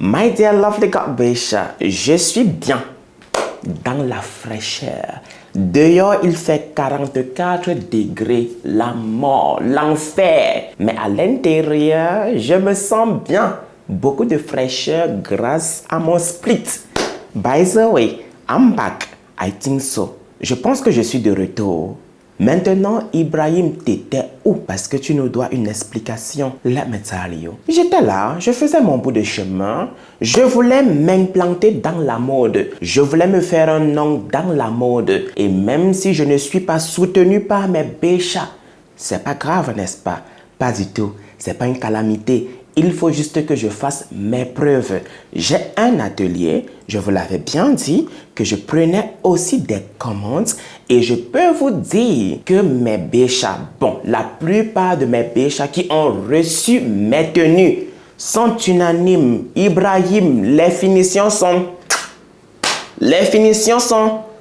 My dear lovely God Besha, je suis bien dans la fraîcheur. Dehors, il fait 44 degrés, la mort, l'enfer. Mais à l'intérieur, je me sens bien. Beaucoup de fraîcheur grâce à mon split. By the way, I'm back. I think so. Je pense que je suis de retour. Maintenant, Ibrahim, t'étais où? Parce que tu nous dois une explication. Let me tell you. J'étais là, je faisais mon bout de chemin. Je voulais m'implanter dans la mode. Je voulais me faire un nom dans la mode. Et même si je ne suis pas soutenu par mes béchas, c'est pas grave, n'est-ce pas? Pas du tout. C'est pas une calamité. Il faut juste que je fasse mes preuves. J'ai un atelier, je vous l'avais bien dit, que je prenais aussi des commandes et je peux vous dire que mes béchas, la plupart de mes béchas qui ont reçu mes tenues sont unanimes. Ibrahim, les finitions sont,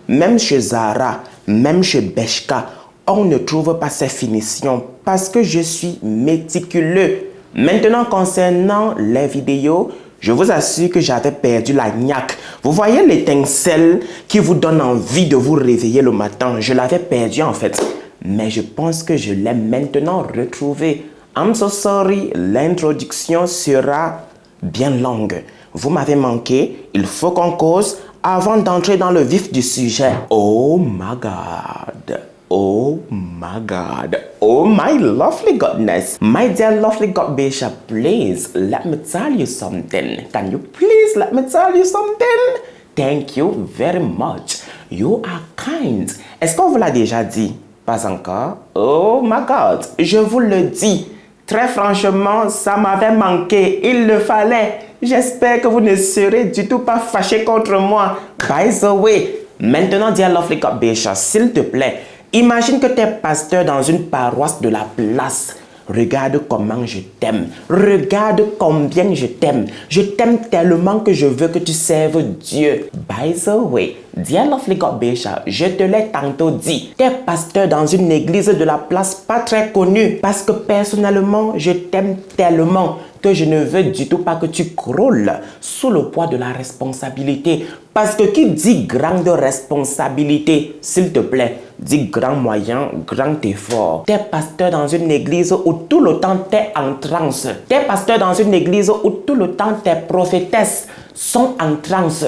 même chez Zara, même chez Bershka, on ne trouve pas ces finitions parce que je suis méticuleux. Maintenant, concernant les vidéos, je vous assure que j'avais perdu la niaque. Vous voyez l'étincelle qui vous donne envie de vous réveiller le matin? Je l'avais perdu en fait. Mais je pense que je l'ai maintenant retrouvé. I'm so sorry, l'introduction sera bien longue. Vous m'avez manqué, il faut qu'on cause avant d'entrer dans le vif du sujet. Oh my God. Oh my God. Oh my lovely godness. My dear lovely God Besha, please let me tell you something. Can you please let me tell you something? Thank you very much. You are kind. Est-ce qu'on vous l'a déjà dit? Pas encore? Oh my God. Je vous le dis. Très franchement, ça m'avait manqué. Il le fallait. J'espère que vous ne serez du tout pas fâchés contre moi. By the way, maintenant, dear lovely God Besha, s'il te plaît, imagine que tu es pasteur dans une paroisse de la place. Regarde comment je t'aime. Regarde combien je t'aime. Je t'aime tellement que je veux que tu serves Dieu. By the way, dear lovely God Besha, je te l'ai tantôt dit. Tu es pasteur dans une église de la place pas très connue. Parce que personnellement, je t'aime tellement que je ne veux du tout pas que tu croules sous le poids de la responsabilité. Parce que qui dit grande responsabilité, s'il te plaît, dit grand moyen, grand effort. T'es pasteur dans une église où tout le temps t'es en transe. T'es pasteur dans une église où tout le temps tes prophétesses sont en transe.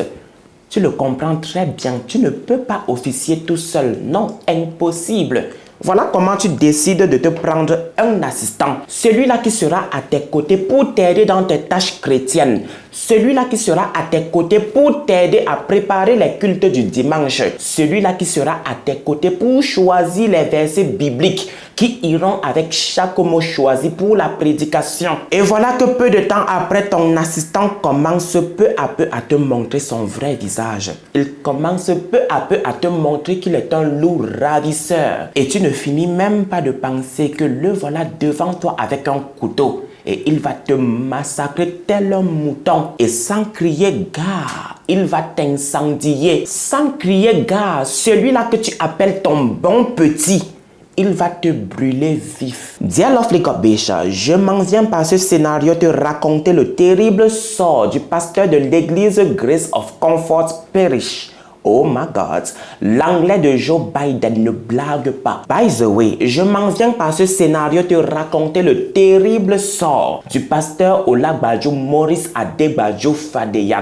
Tu le comprends très bien, tu ne peux pas officier tout seul. Non, impossible. Voilà comment tu décides de te prendre un assistant. Celui-là qui sera à tes côtés pour t'aider dans tes tâches chrétiennes. Celui-là qui sera à tes côtés pour t'aider à préparer les cultes du dimanche. Celui-là qui sera à tes côtés pour choisir les versets bibliques qui iront avec chaque mot choisi pour la prédication. Et voilà que peu de temps après, ton assistant commence peu à peu à te montrer son vrai visage. Il commence peu à peu à te montrer qu'il est un loup ravisseur. Et tu ne finis même pas de penser que le voilà devant toi avec un couteau. Et il va te massacrer tel un mouton. Et sans crier gare, il va t'incendier. Sans crier gare, celui-là que tu appelles ton bon petit, il va te brûler vif. Dear lovely God Besha, je m'en viens par ce scénario te raconter le terrible sort du pasteur de l'église Grace of Comfort Parish. Oh my God, l'anglais de Joe Biden ne blague pas. By the way, je m'en viens par ce scénario te raconter le terrible sort du pasteur Olagbaju Maurice Adegbaju Fadeya.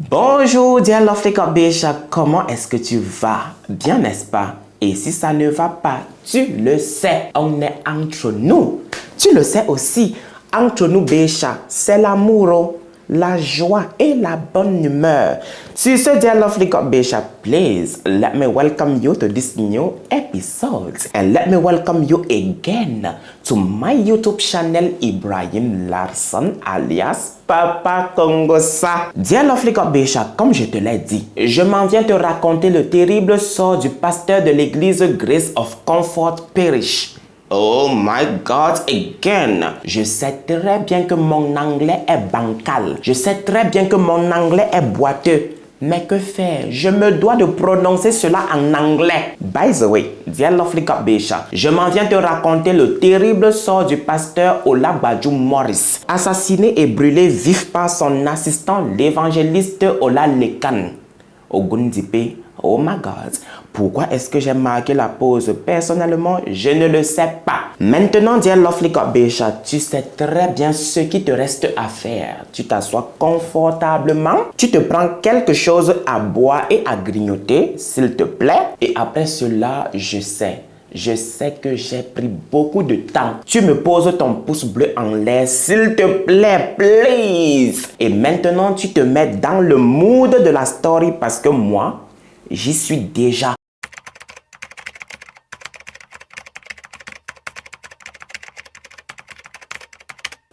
Bonjour, dear lovely God Besha, comment est-ce que tu vas? Bien, n'est-ce pas? Et si ça ne va pas, tu le sais, on est entre nous. Tu le sais aussi, entre nous Besha, c'est l'amour, la joie et la bonne humeur. Sur ce, dear lovely God Besha, please let me welcome you to this new episode. And let me welcome you again to my YouTube channel, Ibrahim Larson, alias Papa Kongosa. Dear lovely God Besha, comme je te l'ai dit, je m'en viens te raconter le terrible sort du pasteur de l'église Grace of Comfort Parish. Oh my God, again. Je sais très bien que mon anglais est bancal. Je sais très bien que mon anglais est boiteux. Mais que faire? Je me dois de prononcer cela en anglais. By the way, dear lovely Kabesha, je m'en viens te raconter le terrible sort du pasteur Olabaju Morris, assassiné et brûlé vif par son assistant, l'évangéliste Ola Lekan. Ogundipe, oh my God, pourquoi est-ce que j'ai marqué la pause? Personnellement, je ne le sais pas. Maintenant, dear lovely Kabesha, tu sais très bien ce qui te reste à faire. Tu t'assois confortablement, tu te prends quelque chose à boire et à grignoter, s'il te plaît. Et après cela, je sais que j'ai pris beaucoup de temps. Tu me poses ton pouce bleu en l'air, s'il te plaît, please. Et maintenant, tu te mets dans le mood de la story parce que moi, j'y suis déjà.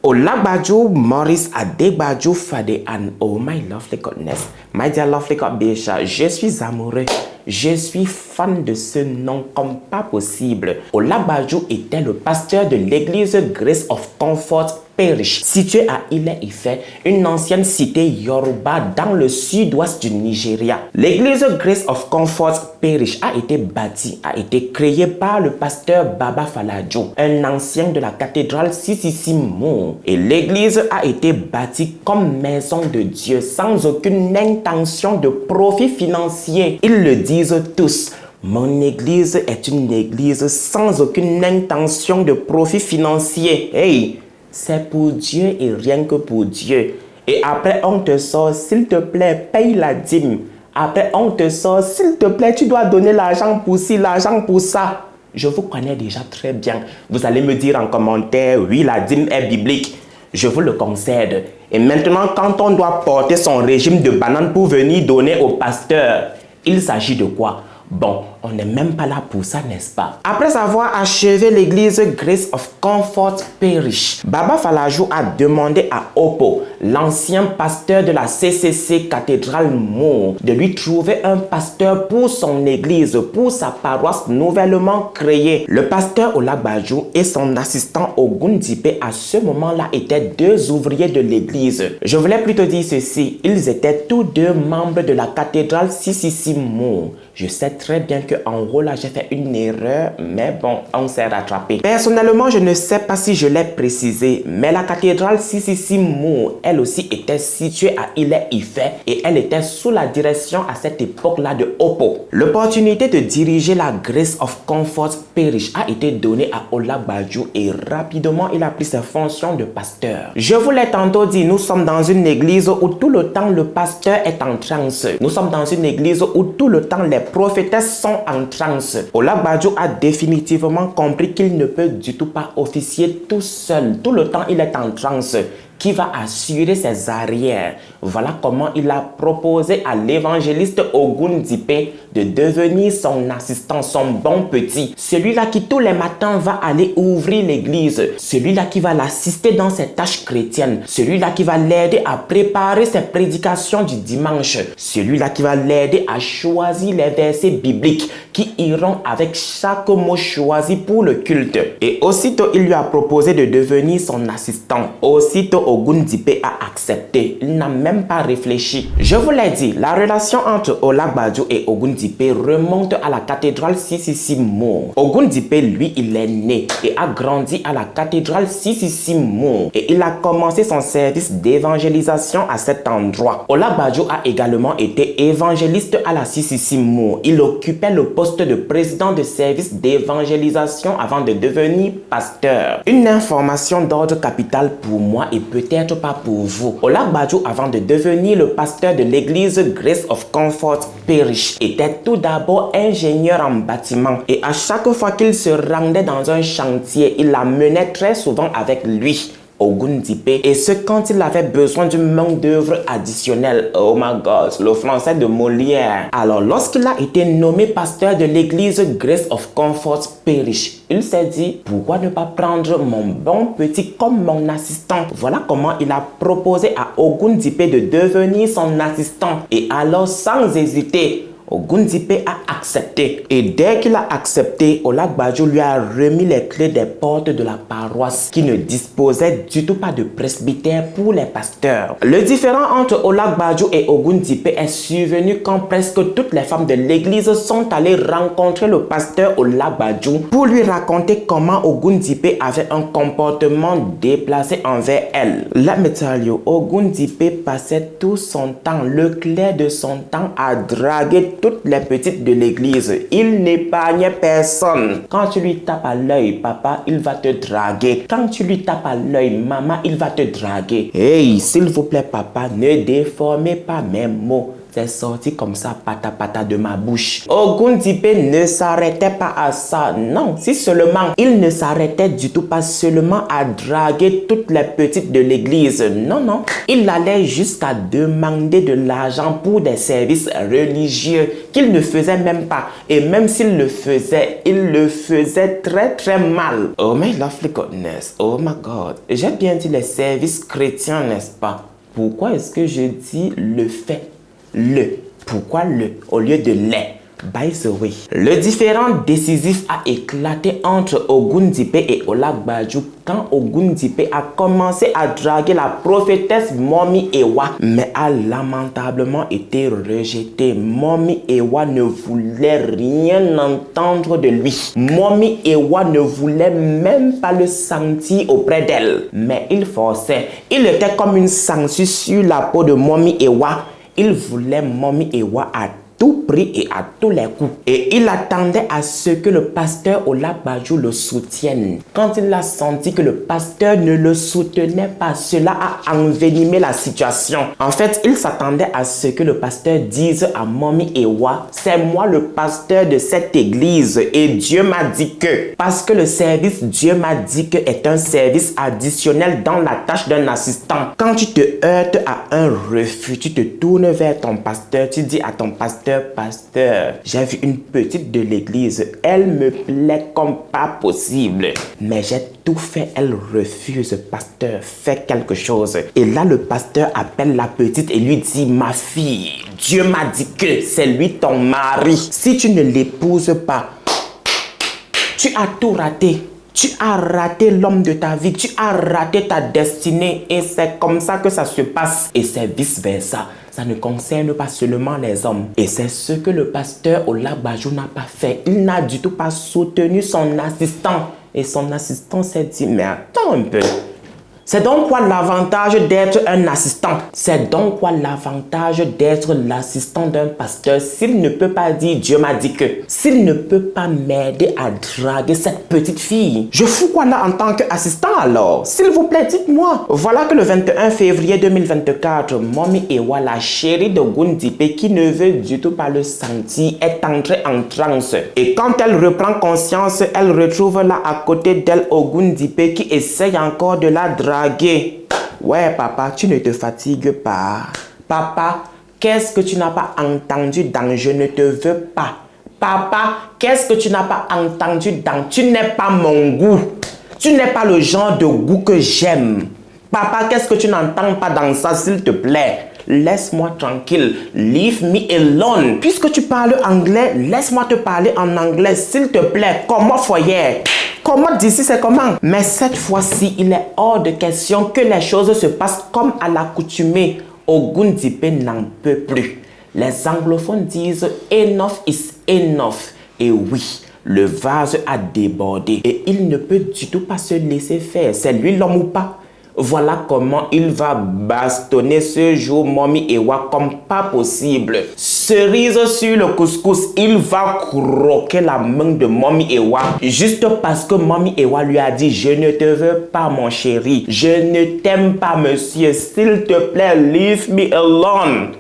Olabaju Morris Adegbaju Fade and oh my lovely goodness, my dear lovely God Besha, je suis amoureux, je suis fan de ce nom comme pas possible. Olabaju était le pasteur de l'église Grace of Comfort Parish, située à Ile-Ife, une ancienne cité Yoruba dans le sud-ouest du Nigeria. L'église Grace of Comfort Parish a été créée par le pasteur Baba Falajo, un ancien de la cathédrale Sissi-Mo. Et l'église a été bâtie comme maison de Dieu sans aucune intention de profit financier. Ils le disent tous. Mon église est une église sans aucune intention de profit financier. Hey! C'est pour Dieu et rien que pour Dieu. Et après, on te sort, s'il te plaît, paye la dîme. Après, on te sort, s'il te plaît, tu dois donner l'argent pour ci, l'argent pour ça. Je vous connais déjà très bien. Vous allez me dire en commentaire, oui, la dîme est biblique. Je vous le concède. Et maintenant, quand on doit porter son régime de bananes pour venir donner au pasteur, il s'agit de quoi? Bon, on n'est même pas là pour ça, n'est-ce pas? Après avoir achevé l'église Grace of Comfort Parish, Baba Falajou a demandé à Oppo, l'ancien pasteur de la CCC Cathédrale Mo, de lui trouver un pasteur pour son église, pour sa paroisse nouvellement créée. Le pasteur Olabaju et son assistant Ogundipe à ce moment-là étaient deux ouvriers de l'église. Je voulais plutôt dire ceci, ils étaient tous deux membres de la cathédrale Sissi-Mo. Je sais très bien qu'en gros là j'ai fait une erreur, mais bon, on s'est rattrapé. Personnellement, je ne sais pas si je l'ai précisé, mais la cathédrale Sissi-Mo, elle aussi était située à Ile-Ife et elle était sous la direction à cette époque-là de Oppo. L'opportunité de diriger la Grace of Comfort Parish a été donnée à Olabaju et rapidement il a pris ses fonctions de pasteur. Je vous l'ai tantôt dit, nous sommes dans une église où tout le temps le pasteur est en transe. Nous sommes dans une église où tout le temps les prophétesses sont en transe. Olabaju a définitivement compris qu'il ne peut du tout pas officier tout seul. Tout le temps, il est en transe. Qui va assurer ses arrières. Voilà comment il a proposé à l'évangéliste Ogundipe de devenir son assistant, son bon petit. Celui-là qui tous les matins va aller ouvrir l'église. Celui-là qui va l'assister dans ses tâches chrétiennes. Celui-là qui va l'aider à préparer ses prédications du dimanche. Celui-là qui va l'aider à choisir les versets bibliques qui iront avec chaque mot choisi pour le culte. Et aussitôt, il lui a proposé de devenir son assistant. Aussitôt, Ogundipe a accepté. Il n'a même pas réfléchi. Je vous l'ai dit, la relation entre Olabaju et Ogundipe remonte à la cathédrale Sissi-Mo. Ogundipe, lui, il est né et a grandi à la cathédrale Sissi-Mo. Et il a commencé son service d'évangélisation à cet endroit. Olabaju a également été évangéliste à la Sissi-Mo. Il occupait le poste de président de service d'évangélisation avant de devenir pasteur. Une information d'ordre capital pour moi et peut-être pas pour vous. Olabaju, avant de devenir le pasteur de l'église Grace of Comfort Parish, était tout d'abord ingénieur en bâtiment et à chaque fois qu'il se rendait dans un chantier, il l'amenait très souvent avec lui. Ogundipe, et ce quand il avait besoin d'une main d'œuvre additionnelle. Oh my God, le français de Molière. Alors, lorsqu'il a été nommé pasteur de l'église Grace of Comfort Parish, il s'est dit, pourquoi ne pas prendre mon bon petit comme mon assistant? Voilà comment il a proposé à Ogundipe de devenir son assistant. Et alors, sans hésiter, Ogundipe a accepté. Et dès qu'il a accepté, Olagbadjo lui a remis les clés des portes de la paroisse qui ne disposait du tout pas de presbytère pour les pasteurs. Le différend entre Olagbadjo et Ogundipe est survenu quand presque toutes les femmes de l'église sont allées rencontrer le pasteur Olagbadjo pour lui raconter comment Ogundipe avait un comportement déplacé envers elle. Let me tell you, Ogundipe passait tout son temps, le clair de son temps, à draguer toutes les petites de l'église. Il n'épargnait personne. Quand tu lui tapes à l'œil, papa, il va te draguer. Quand tu lui tapes à l'œil, maman, il va te draguer. Hey, s'il vous plaît, papa, ne déformez pas mes mots. C'est sorti comme ça, pata de ma bouche. Ogundipe ne s'arrêtait pas à ça. Non, si seulement il ne s'arrêtait du tout pas seulement à draguer toutes les petites de l'église. Non, non. Il allait jusqu'à demander de l'argent pour des services religieux qu'il ne faisait même pas. Et même s'il le faisait, il le faisait très mal. Oh my lovely goodness. Oh my God. J'ai bien dit les services chrétiens, n'est-ce pas? Pourquoi est-ce que je dis le fait? Pourquoi le au lieu de les? By the way, le différend décisif a éclaté entre Ogundipe et Olagbadjo quand Ogundipe a commencé à draguer la prophétesse Mommy Ewa, mais a lamentablement été rejeté. Mommy Ewa ne voulait rien entendre de lui. Mommy Ewa ne voulait même pas le sentir auprès d'elle, mais il forçait. Il était comme une sangsue sur la peau de Mommy Ewa. Il voulait Mommy Ewa à tout prix et à tous les coups. Et il attendait à ce que le pasteur Olagbadjo le soutienne. Quand il a senti que le pasteur ne le soutenait pas, cela a envenimé la situation. En fait, il s'attendait à ce que le pasteur dise à Mommy Ewa, c'est moi le pasteur de cette église et Dieu m'a dit que. Parce que le service Dieu m'a dit que est un service additionnel dans la tâche d'un assistant. Quand tu te heurtes à un refus, tu te tournes vers ton pasteur, tu dis à ton pasteur, pasteur, j'ai vu une petite de l'église, elle me plaît comme pas possible, mais j'ai tout fait, elle refuse. Pasteur, fais quelque chose. Et là, le pasteur appelle la petite et lui dit, ma fille, Dieu m'a dit que c'est lui ton mari. Si tu ne l'épouses pas, tu as tout raté. Tu as raté l'homme de ta vie, tu as raté ta destinée et c'est comme ça que ça se passe et c'est vice versa. Ça ne concerne pas seulement les hommes. Et c'est ce que le pasteur Olagbadjo n'a pas fait. Il n'a du tout pas soutenu son assistant. Et son assistant s'est dit, mais attends un peu. C'est donc quoi l'avantage d'être un assistant? C'est donc quoi l'avantage d'être l'assistant d'un pasteur s'il ne peut pas dire Dieu m'a dit que? S'il ne peut pas m'aider à draguer cette petite fille? Je fous quoi là en tant qu'assistant alors? S'il vous plaît, dites-moi. Voilà que le 21 février 2024, Mommy Ewa, la chérie de Ogundipe qui ne veut du tout pas le sentir, est entrée en transe. Et quand elle reprend conscience, elle retrouve là à côté d'elle Ogundipe qui essaye encore de la draguer. Ouais, papa, tu ne te fatigues pas. Papa, qu'est-ce que tu n'as pas entendu dans je ne te veux pas? Papa, qu'est-ce que tu n'as pas entendu dans tu n'es pas mon goût? Tu n'es pas le genre de goût que j'aime. Papa, qu'est-ce que tu n'entends pas dans ça, s'il te plaît? Laisse-moi tranquille. Leave me alone. Puisque tu parles anglais, laisse-moi te parler en anglais, s'il te plaît. Comment foyer? Comment d'ici c'est comment? Mais cette fois-ci, il est hors de question que les choses se passent comme à l'accoutumée. Ogundipe n'en peut plus. Les anglophones disent enough is enough. Et oui, le vase a débordé et il ne peut du tout pas se laisser faire. C'est lui l'homme ou pas? Voilà comment il va bastonner ce jour Mommy Ewa comme pas possible. Cerise sur le couscous, il va croquer la main de Mommy Ewa juste parce que Mommy Ewa lui a dit je ne te veux pas mon chéri, je ne t'aime pas monsieur, s'il te plaît leave me alone.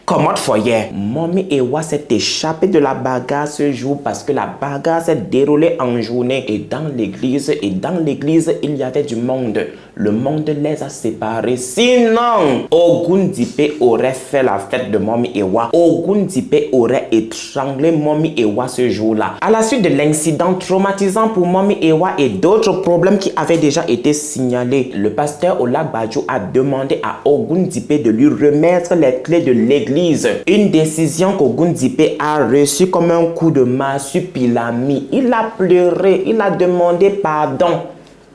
Commode foyer. Mommy Ewa s'est échappée de la bagarre ce jour parce que la bagarre s'est déroulée en journée et dans l'église il y avait du monde. Le monde les a séparés. Sinon, Ogundipe aurait fait la fête de Mommy Ewa. Ogundipe aurait étranglé Mommy Ewa ce jour-là. À la suite de l'incident traumatisant pour Mommy Ewa et d'autres problèmes qui avaient déjà été signalés, le pasteur Olagbadjo a demandé à Ogundipe de lui remettre les clés de l'église l'église. Une décision qu'Ogundipe a reçue comme un coup de marsupilami. Il a pleuré, il a demandé pardon.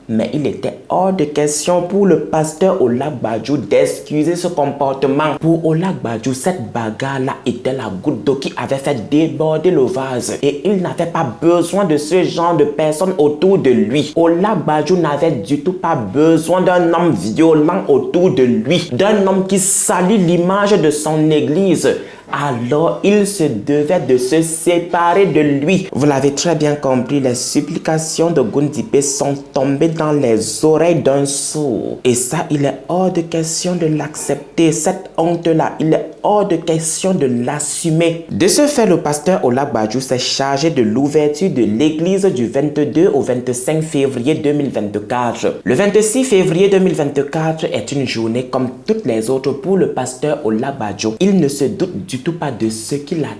Mais il était hors de question pour le pasteur Olagbadjo d'excuser ce comportement. Pour Olagbadjo, cette bagarre-là était la goutte d'eau qui avait fait déborder le vase. Et il n'avait pas besoin de ce genre de personnes autour de lui. Olagbadjo n'avait du tout pas besoin d'un homme violent autour de lui. D'un homme qui salit l'image de son église. Alors il se devait de se séparer de lui. Vous l'avez très bien compris, les supplications de Ogundipe sont tombées dans les oreilles d'un sourd. Et ça, il est hors de question de l'accepter. Cette honte-là, il est hors de question de l'assumer. De ce fait, le pasteur Olagbadjo s'est chargé de l'ouverture de l'église du 22 au 25 février 2024. Le 26 février 2024 est une journée comme toutes les autres pour le pasteur Olagbadjo. Il ne se doute du tout pas de ce qui l'attend.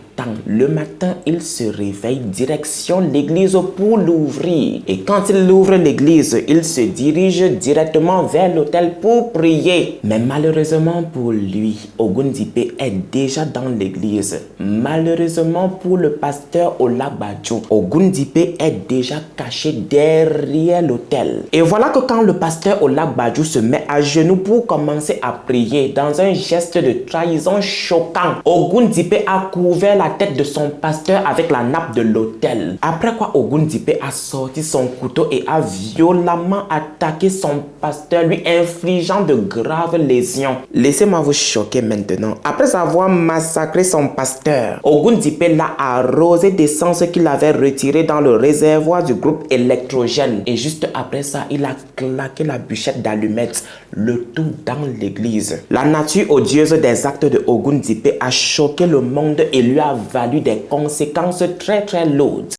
Le matin, il se réveille direction l'église pour l'ouvrir. Et quand il ouvre l'église, il se dirige directement vers l'autel pour prier. Mais malheureusement pour lui, Ogundipe est déjà dans l'église. Malheureusement pour le pasteur Olagbadjo, Ogundipe est déjà caché derrière l'autel. Et voilà que quand le pasteur Olagbadjo se met à genoux pour commencer à prier dans un geste de trahison choquant, Ogundipe a couvert la tête de son pasteur avec la nappe de l'autel. Après quoi, Ogundipe a sorti son couteau et a violemment attaqué son pasteur, lui infligeant de graves lésions. Laissez-moi vous choquer maintenant. Après avoir massacré son pasteur, Ogundipe l'a arrosé d'essence qu'il avait retiré dans le réservoir du groupe électrogène. Et juste après ça, il a claqué la bûchette d'allumettes, le tout dans l'église. La nature odieuse des actes de Ogundipe a choqué le monde et lui a valu des conséquences très lourdes.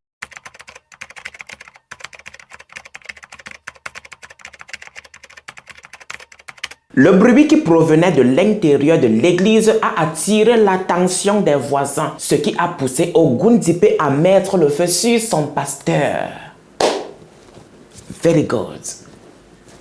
Le bruit qui provenait de l'intérieur de l'église a attiré l'attention des voisins, ce qui a poussé Ogundipe à mettre le feu sur son pasteur. Very good.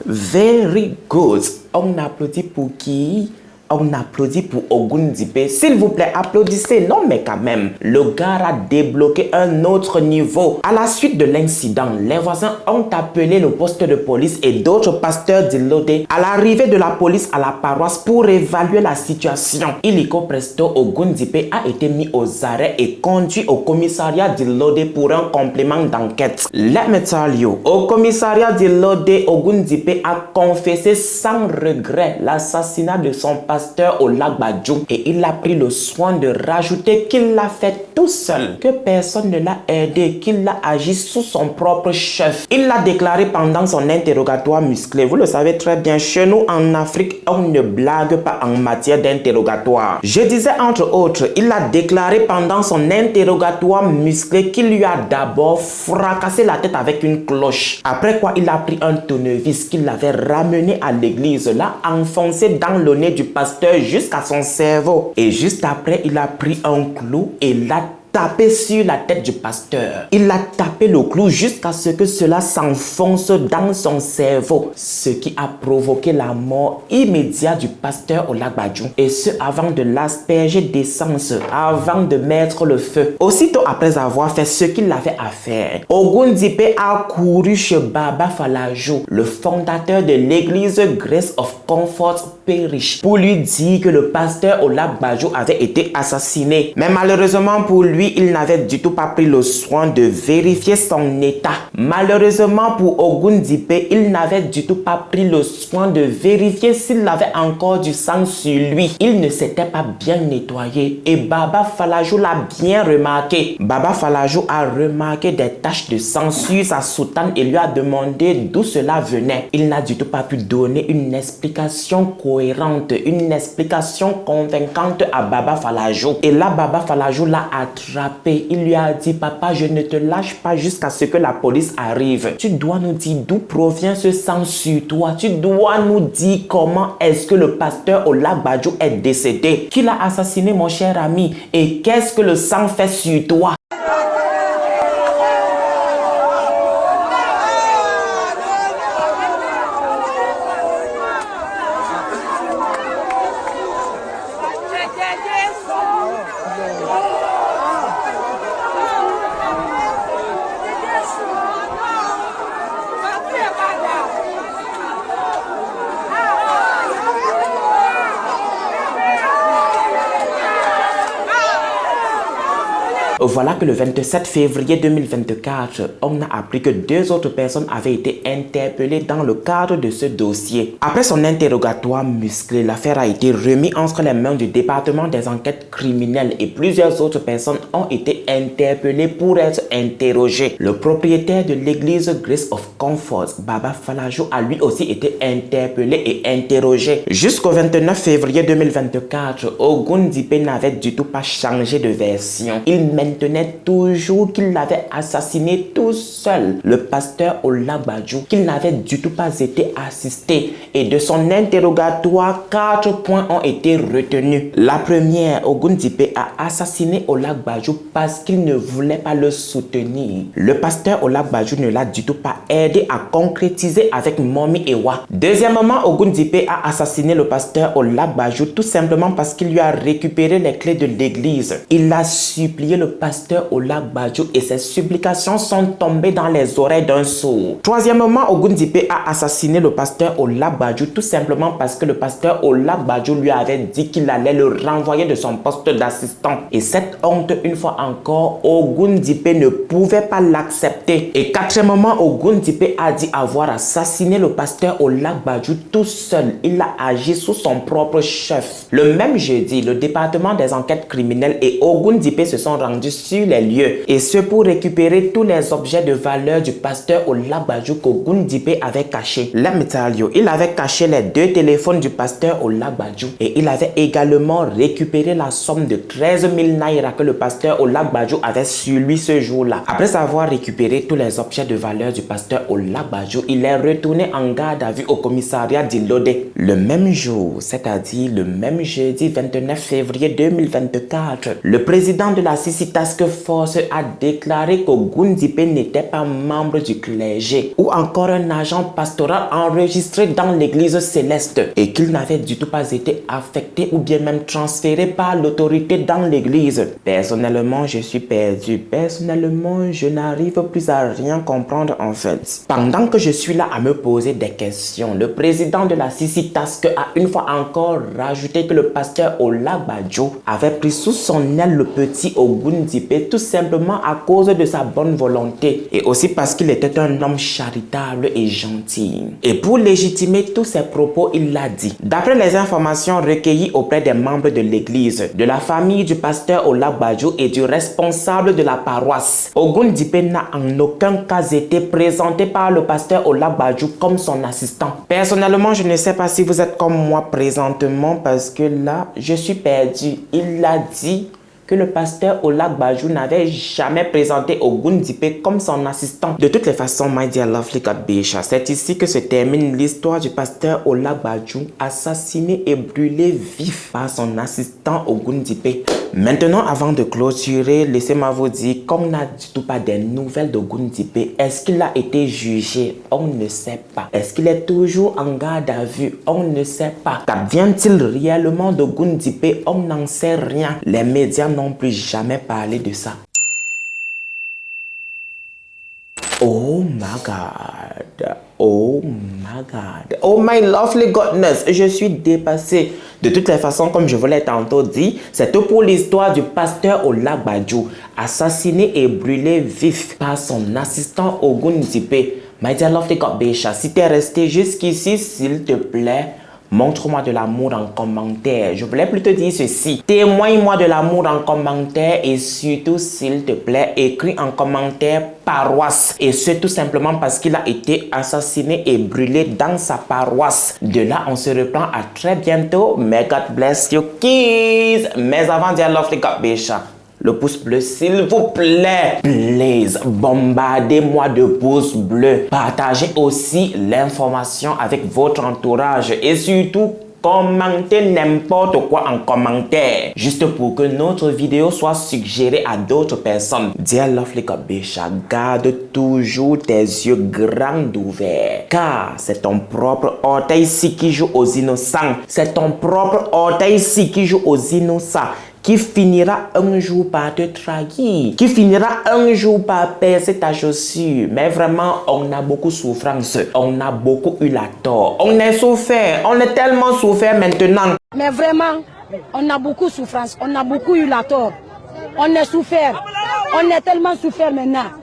Very good. On applaudit pour qui? On applaudit pour Ogundipe. S'il vous plaît, applaudissez. Non, mais quand même, le gars a débloqué un autre niveau. À la suite de l'incident, les voisins ont appelé le poste de police et d'autres pasteurs d'Ilode. À l'arrivée de la police à la paroisse pour évaluer la situation, illico presto, Ogundipe a été mis aux arrêts et conduit au commissariat d'Ilode pour un complément d'enquête. Let me tell you, au commissariat d'Ilode, Ogundipe a confessé sans regret l'assassinat de son pasteur Olagbadjo et il a pris le soin de rajouter qu'il l'a fait tout seul, que personne ne l'a aidé, qu'il a agi sous son propre chef. Il l'a déclaré pendant son interrogatoire musclé. Vous le savez très bien, chez nous en Afrique, on ne blague pas en matière d'interrogatoire. Je disais entre autres, il a déclaré pendant son interrogatoire musclé qu'il lui a d'abord fracassé la tête avec une cloche. Après quoi, il a pris un tournevis qu'il avait ramené à l'église, l'a enfoncé dans le nez du pasteur jusqu'à son cerveau. Et juste après, il a pris un clou et l'a tapé sur la tête du pasteur. Il a tapé le clou jusqu'à ce que cela s'enfonce dans son cerveau, ce qui a provoqué la mort immédiate du pasteur Olagbadjo. Et ce, avant de l'asperger d'essence, avant de mettre le feu. Aussitôt après avoir fait ce qu'il avait à faire, Ogundipe a couru chez Baba Falajo, le fondateur de l'église Grace of Comfort Parish, pour lui dire que le pasteur Olagbadjo avait été assassiné. Mais malheureusement pour lui, il n'avait du tout pas pris le soin de vérifier son état. Malheureusement pour Ogundipe, il n'avait du tout pas pris le soin de vérifier s'il avait encore du sang sur lui. Il ne s'était pas bien nettoyé et Baba Falajo l'a bien remarqué. Baba Falajo a remarqué des taches de sang sur sa soutane et lui a demandé d'où cela venait. Il n'a du tout pas pu donner une explication cohérente, une explication convaincante à Baba Falajo. Et là, Baba Falajo l'a attrapé. Il lui a dit: papa, je ne te lâche pas jusqu'à ce que la police arrive. Tu dois nous dire d'où provient ce sang sur toi. Tu dois nous dire comment est-ce que le pasteur Olagbadjo est décédé. Qui l'a assassiné, mon cher ami? Et qu'est-ce que le sang fait sur toi? Voilà que le 27 février 2024, on a appris que 2 autres personnes avaient été interpellées dans le cadre de ce dossier. Après son interrogatoire musclé, l'affaire a été remise entre les mains du département des enquêtes criminelles et plusieurs autres personnes ont été interpellées pour être interrogées. Le propriétaire de l'église Grace of Comfort, Baba Falajo, a lui aussi été interpellé et interrogé. Jusqu'au 29 février 2024, Ogun Dipé n'avait du tout pas changé de version. Il maintenait toujours qu'il l'avait assassiné tout seul, le pasteur Olabadjo, qu'il n'avait du tout pas été assisté. Et de son interrogatoire, 4 points ont été retenus. La première, Ogun Dipé a assassiné Olabadjo parce qu'il ne voulait pas le soutenir. Le pasteur Olabadjo ne l'a du tout pas aidé à concrétiser avec Momi Ewa. Deuxièmement, Ogun Dipé a assassiné le pasteur Olabadjo tout simplement parce qu'il lui a récupéré les clés de l'église. Il a supplié le pasteur Olabadjo et ses supplications sont tombées dans les oreilles d'un sourd. Troisièmement, Ogun Dipé a assassiné le pasteur Olabadjo tout simplement parce que le pasteur Olabadjo lui avait dit qu'il allait le renvoyer de son poste d'assistant. Et cette honte, une fois encore, Ogun Dipé ne pouvait pas l'accepter. Et quatrièmement, Ogun Dipé a dit avoir assassiné le pasteur Olabadjo tout seul. Il a agi sous son propre chef. Le même jeudi, le département des enquêtes criminelles et Ogun Dipé se sont rendus sur les lieux. Et ce pour récupérer tous les objets de valeur du pasteur Olabadjo qu'Ogun Dipé avait cachés. Il avait caché les 2 téléphones du pasteur Olabadjo et il avait également récupéré la somme de 13 000 naira que le pasteur Olabadjo avait sur lui ce jour-là. Après avoir récupéré tous les objets de valeur du pasteur Olabadjo, il est retourné en garde à vue au commissariat d'Ilode. Le même jour, c'est-à-dire le même jeudi 29 février 2024, le président de la Sisi Task Force a déclaré qu'Ogun Dipé n'était pas membre du clergé ou encore un agent pastoral enregistré dans l'église céleste et qu'il n'avait du tout pas été affecté ou bien même transféré par l'autorité dans l'église. Personnellement, je suis perdu. Personnellement, je n'arrive plus à rien comprendre en fait. Pendant que je suis là à me poser des questions, le président de la Sisi Task a une fois encore rajouté que le pasteur Olabadjo avait pris sous son aile le petit Ogun Dipé tout simplement à cause de sa bonne volonté et aussi parce qu'il était un homme charitable et gentil. Et pour légitimer tous ses propos, il l'a dit. D'après les informations recueillies auprès des membres de l'église, de la famille du pasteur Olabadjo et du responsable de la paroisse, Ogun Dipé n'a en aucun cas été présenté par le pasteur Olabadjo comme son assistant. Personnellement, je ne sais pas si vous êtes comme moi présentement parce que là, je suis perdu. Il l'a dit que le pasteur Olabadjo n'avait jamais présenté Ogun Dipé comme son assistant. De toutes les façons, my dear lovely God Bisha, c'est ici que se termine l'histoire du pasteur Olabadjo assassiné et brûlé vif par son assistant Ogun Dipé. Maintenant, avant de clôturer, laissez-moi vous dire, comme on n'a du tout pas des nouvelles d'Ogun Dipé, est-ce qu'il a été jugé? On ne sait pas. Est-ce qu'il est toujours en garde à vue? On ne sait pas. Qu'advient-il réellement d'Ogun Dipé? On n'en sait rien. Les médias n'ont plus jamais parlé de ça. Oh my God. Oh my God. Oh my lovely godness. Je suis dépassé. De toutes les façons, comme je vous l'ai tantôt dit, c'est tout pour l'histoire du pasteur Olabadjo, assassiné et brûlé vif par son assistant Ogun Dipé. My dear lovely God Bisha, si tu es resté jusqu'ici, s'il te plaît, montre-moi de l'amour en commentaire. Je voulais plutôt dire ceci. Témoigne-moi de l'amour en commentaire et surtout, s'il te plaît, écris en commentaire paroisse. Et ce tout simplement parce qu'il a été assassiné et brûlé dans sa paroisse. De là, on se reprend à très bientôt. May God bless you, kids. Mais avant, dear lovely God Bisha, le pouce bleu, s'il vous plaît. Please, bombardez-moi de pouces bleus. Partagez aussi l'information avec votre entourage et surtout, commentez n'importe quoi en commentaire. Juste pour que notre vidéo soit suggérée à d'autres personnes. Dear lovely God Bisha, garde toujours tes yeux grands ouverts. Car c'est ton propre orteil-ci qui joue aux innocents. C'est ton propre orteil-ci qui joue aux innocents, qui finira un jour par te trahir, qui finira un jour par percer ta chaussure. Mais vraiment, on a beaucoup de souffrance, on a beaucoup eu la tort, on est souffert, on est tellement souffert maintenant. Mais vraiment, on a beaucoup de souffrance, on a beaucoup eu la tort, on est souffert. On est tellement souffert maintenant.